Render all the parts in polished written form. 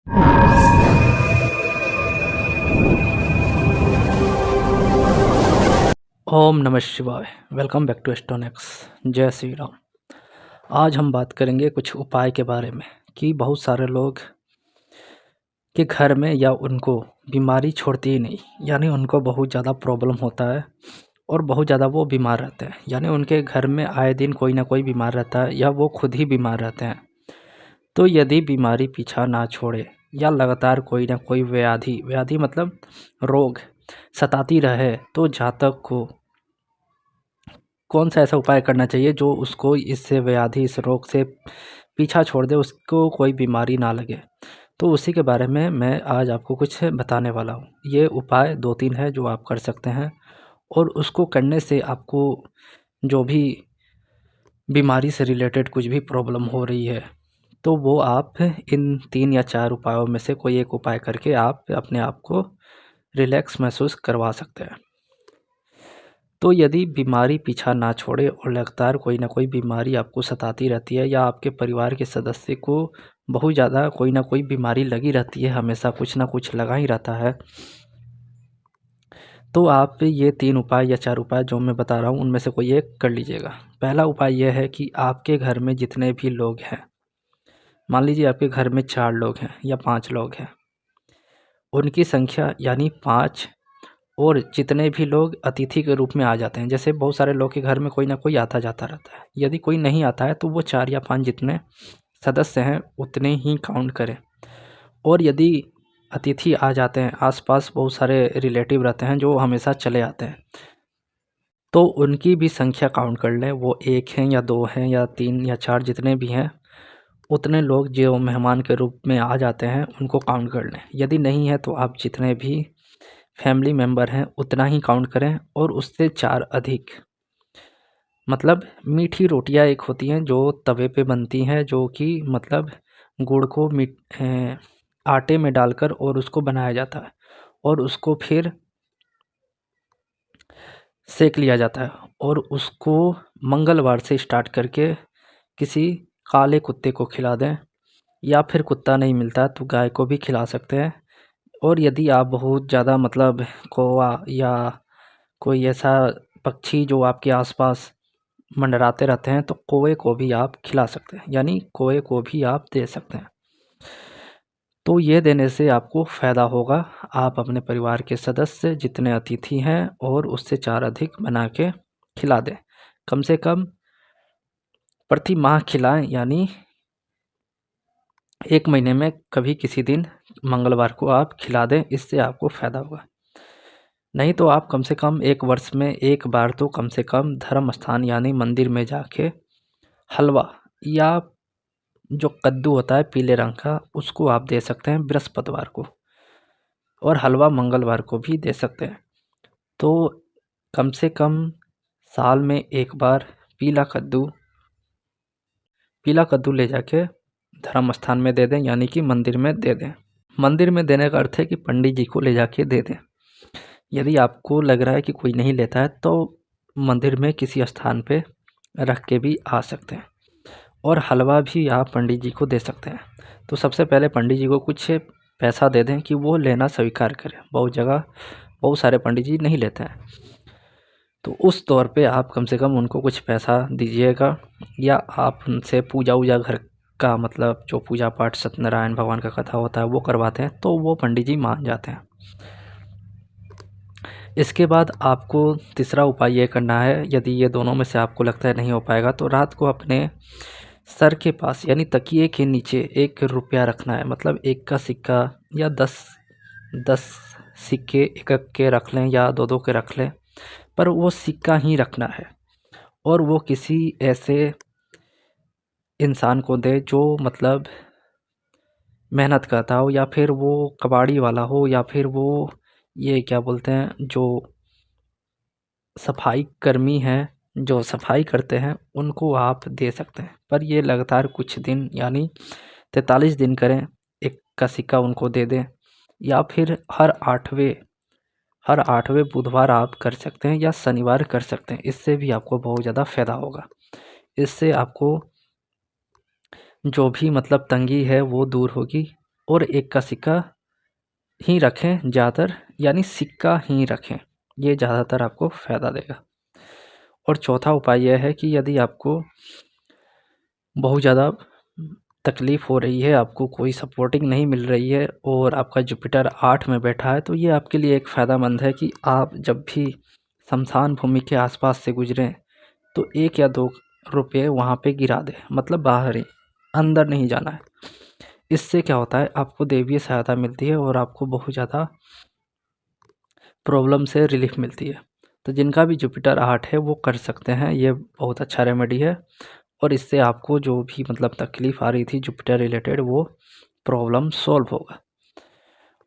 ओम नमः शिवाय। Welcome back to Astronex. जय श्री राम। आज हम बात करेंगे कुछ उपाय के बारे में कि बहुत सारे लोग के घर में या उनको बीमारी छोड़ती ही नहीं, यानी उनको बहुत ज़्यादा प्रॉब्लम होता है और बहुत ज़्यादा वो बीमार रहते हैं, यानी उनके घर में आए दिन कोई ना कोई बीमार रहता है या वो खुद ही बीमार रहते हैं। तो यदि बीमारी पीछा ना छोड़े या लगातार कोई ना कोई व्याधि मतलब रोग सताती रहे, तो जातक को कौन सा ऐसा उपाय करना चाहिए जो उसको इससे व्याधि, इस रोग से पीछा छोड़ दे, उसको कोई बीमारी ना लगे। तो उसी के बारे में मैं आज आपको कुछ बताने वाला हूँ। ये उपाय 2-3 है जो आप कर सकते हैं और उसको करने से आपको जो भी बीमारी से रिलेटेड कुछ भी प्रॉब्लम हो रही है, तो वो आप इन 3 या 4 उपायों में से कोई एक उपाय करके आप अपने आप को रिलैक्स महसूस करवा सकते हैं। तो यदि बीमारी पीछा ना छोड़े और लगातार कोई ना कोई बीमारी आपको सताती रहती है या आपके परिवार के सदस्य को बहुत ज़्यादा कोई ना कोई बीमारी लगी रहती है, हमेशा कुछ ना कुछ लगा ही रहता है, तो आप ये 3 उपाय या 4 उपाय जो मैं बता रहा हूँ उनमें से कोई एक कर लीजिएगा। पहला उपाय यह है कि आपके घर में जितने भी लोग हैं, मान लीजिए आपके घर में 4 लोग हैं या 5 लोग हैं, उनकी संख्या यानी 5 और जितने भी लोग अतिथि के रूप में आ जाते हैं, जैसे बहुत सारे लोग के घर में कोई ना कोई आता जाता रहता है, यदि कोई नहीं आता है तो वो 4 या 5 जितने सदस्य हैं उतने ही काउंट करें। और यदि अतिथि आ जाते हैं, आसपास बहुत सारे रिलेटिव रहते हैं जो हमेशा चले आते हैं, तो उनकी भी संख्या काउंट कर लें। वो 1 हैं या 2 हैं या 3 या 4 जितने भी हैं, उतने लोग जो मेहमान के रूप में आ जाते हैं उनको काउंट कर लें। यदि नहीं है तो आप जितने भी फैमिली मेंबर हैं उतना ही काउंट करें और उससे 4 अधिक। मतलब मीठी रोटियां एक होती हैं जो तवे पे बनती हैं, जो कि मतलब गुड़ को आटे में डालकर और उसको बनाया जाता है और उसको फिर सेक लिया जाता है और उसको मंगलवार से स्टार्ट करके किसी काले कुत्ते को खिला दें, या फिर कुत्ता नहीं मिलता तो गाय को भी खिला सकते हैं। और यदि आप बहुत ज़्यादा मतलब कौवा या कोई ऐसा पक्षी जो आपके आसपास मंडराते रहते हैं, तो कौवे को भी आप खिला सकते हैं, यानी कौवे को भी आप दे सकते हैं। तो ये देने से आपको फ़ायदा होगा। आप अपने परिवार के सदस्य जितने अतिथि हैं और उससे 4 अधिक बना के खिला दें। कम से कम प्रति माह खिलाएं, यानी 1 महीने में कभी किसी दिन मंगलवार को आप खिला दें, इससे आपको फ़ायदा होगा। नहीं तो आप कम से कम 1 वर्ष में 1 बार तो कम से कम धर्म स्थान यानी मंदिर में जाके हलवा या जो कद्दू होता है पीले रंग का, उसको आप दे सकते हैं बृहस्पतिवार को, और हलवा मंगलवार को भी दे सकते हैं। तो कम से कम साल में 1 बार पीला कद्दू ले जाके धर्म स्थान में दे दें, यानी कि मंदिर में दे दें। मंदिर में देने का अर्थ है कि पंडित जी को ले जाके दे दें। यदि आपको लग रहा है कि कोई नहीं लेता है तो मंदिर में किसी स्थान पे रख के भी आ सकते हैं, और हलवा भी आप पंडित जी को दे सकते हैं। तो सबसे पहले पंडित जी को कुछ पैसा दे दें कि वो लेना स्वीकार करें। बहुत सारे पंडित जी नहीं लेते हैं, तो उस तौर पे आप कम से कम उनको कुछ पैसा दीजिएगा, या आप उनसे पूजा वूजा घर का मतलब जो पूजा पाठ सत्यनारायण भगवान का कथा होता है वो करवाते हैं, तो वो पंडित जी मान जाते हैं। इसके बाद आपको तीसरा उपाय ये करना है, यदि ये दोनों में से आपको लगता है नहीं हो पाएगा, तो रात को अपने सर के पास यानी तकिए के नीचे 1 रुपया रखना है। मतलब 1 का सिक्का या 10 सिक्के एक के रख लें या 2 के रख लें, पर वो सिक्का ही रखना है और वो किसी ऐसे इंसान को दे जो मतलब मेहनत करता हो, या फिर वो कबाड़ी वाला हो, या फिर वो ये क्या बोलते हैं जो सफाई कर्मी हैं, जो सफाई करते हैं, उनको आप दे सकते हैं। पर ये लगातार कुछ दिन यानी 43 दिन करें, 1 का सिक्का उनको दे दें, या फिर हर 8वें बुधवार आप कर सकते हैं या शनिवार कर सकते हैं। इससे भी आपको बहुत ज़्यादा फ़ायदा होगा। इससे आपको जो भी मतलब तंगी है वो दूर होगी और एक का सिक्का ही रखें ज़्यादातर, यानी सिक्का ही रखें, ये ज़्यादातर आपको फ़ायदा देगा। और चौथा उपाय यह है कि यदि आपको बहुत ज़्यादा तकलीफ़ हो रही है, आपको कोई सपोर्टिंग नहीं मिल रही है और आपका जुपिटर 8 में बैठा है, तो ये आपके लिए एक फ़ायदामंद है कि आप जब भी श्मशान भूमि के आसपास से गुजरें तो 1 या 2 रुपये वहाँ पे गिरा दें, मतलब बाहर ही, अंदर नहीं जाना है। इससे क्या होता है, आपको दैवीय सहायता मिलती है और आपको बहुत ज़्यादा प्रॉब्लम से रिलीफ़ मिलती है। तो जिनका भी जुपिटर 8 है वो कर सकते हैं, ये बहुत अच्छा रेमेडी है और इससे आपको जो भी मतलब तकलीफ़ आ रही थी जुपिटर रिलेटेड वो प्रॉब्लम सॉल्व होगा।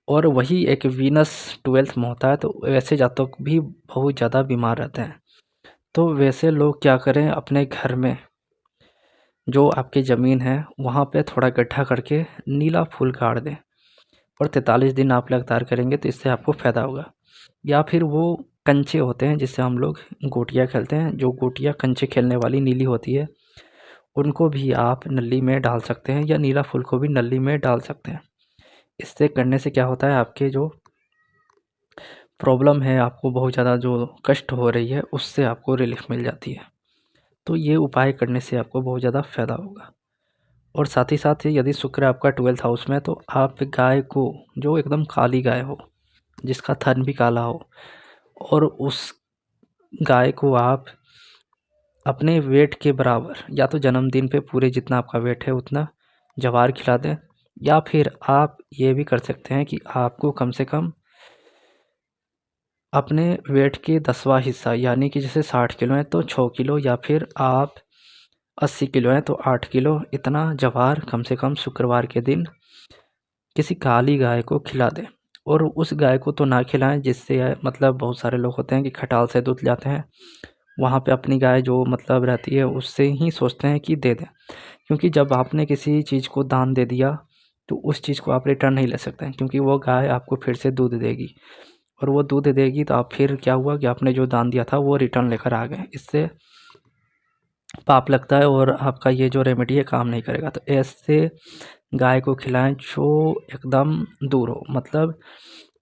और वही एक वीनस 12th में होता है, तो वैसे जातक भी बहुत ज़्यादा बीमार रहते हैं। तो वैसे लोग क्या करें, अपने घर में जो आपकी ज़मीन है वहाँ पे थोड़ा गड्ढा करके नीला फूल गाड़ दें और 43 दिन आप लगातार करेंगे तो इससे आपको फ़ायदा होगा। या फिर वो कंचे होते हैं जिससे हम लोग गोटियाँ खेलते हैं, जो गोटियाँ कंचे खेलने वाली नीली होती है, उनको भी आप नली में डाल सकते हैं या नीला फूल को भी नली में डाल सकते हैं। इससे करने से क्या होता है, आपके जो प्रॉब्लम है, आपको बहुत ज़्यादा जो कष्ट हो रही है, उससे आपको रिलीफ़ मिल जाती है। तो ये उपाय करने से आपको बहुत ज़्यादा फ़ायदा होगा। और साथ ही साथ यदि शुक्र आपका 12th हाउस में है, तो आप गाय को, जो एकदम काली गाय हो, जिसका थन भी काला हो, और उस गाय को आप अपने वेट के बराबर, या तो जन्मदिन पे पूरे जितना आपका वेट है उतना जवार खिला दें, या फिर आप ये भी कर सकते हैं कि आपको कम से कम अपने वेट के 10वां हिस्सा, यानी कि जैसे 60 किलो हैं तो 6 किलो, या फिर आप 80 किलो हैं तो 8 किलो, इतना जवार कम से कम शुक्रवार के दिन किसी काली गाय को खिला दें। और उस गाय को तो ना खिलाएं जिससे मतलब बहुत सारे लोग होते हैं कि खटाल से दूध लाते हैं, वहाँ पे अपनी गाय जो मतलब रहती है उससे ही सोचते हैं कि दे दें, क्योंकि जब आपने किसी चीज़ को दान दे दिया तो उस चीज़ को आप रिटर्न नहीं ले सकते हैं, क्योंकि वो गाय आपको फिर से दूध देगी, और वो दूध देगी तो आप फिर क्या हुआ कि आपने जो दान दिया था वो रिटर्न लेकर आ गए, इससे पाप लगता है और आपका ये जो रेमेडी है काम नहीं करेगा। तो ऐसे गाय को खिलाएं जो एकदम दूर हो, मतलब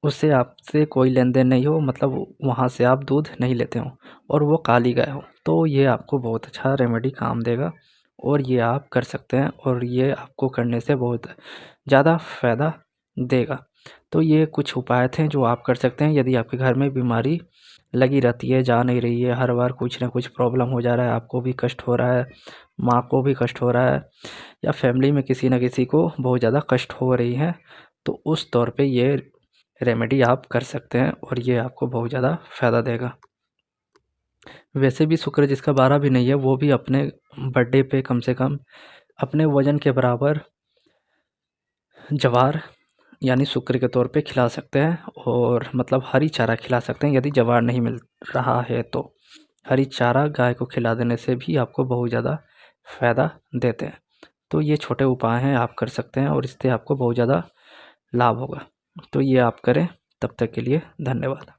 उससे आपसे कोई लेन देन नहीं हो, मतलब वहाँ से आप दूध नहीं लेते हो, और वो काली गाय हो, तो ये आपको बहुत अच्छा रेमेडी काम देगा और ये आप कर सकते हैं और ये आपको करने से बहुत ज़्यादा फ़ायदा देगा। तो ये कुछ उपाय थे जो आप कर सकते हैं यदि आपके घर में बीमारी लगी रहती है, जा नहीं रही है, हर बार कुछ ना कुछ प्रॉब्लम हो जा रहा है, आपको भी कष्ट हो रहा है, माँ को भी कष्ट हो रहा है, या फैमिली में किसी न किसी को बहुत ज़्यादा कष्ट हो रही है, तो उस तौर पे ये रेमेडी आप कर सकते हैं और ये आपको बहुत ज़्यादा फ़ायदा देगा। वैसे भी शुक्र जिसका 12 भी नहीं है, वो भी अपने बर्थडे पे कम से कम अपने वज़न के बराबर जवार, यानी शुक्र के तौर पे खिला सकते हैं, और मतलब हरी चारा खिला सकते हैं। यदि जवार नहीं मिल रहा है तो हरी चारा गाय को खिला देने से भी आपको बहुत ज़्यादा फ़ायदा देते हैं। तो ये छोटे उपाय हैं, आप कर सकते हैं और इससे आपको बहुत ज़्यादा लाभ होगा। तो ये आप करें। तब तक के लिए धन्यवाद।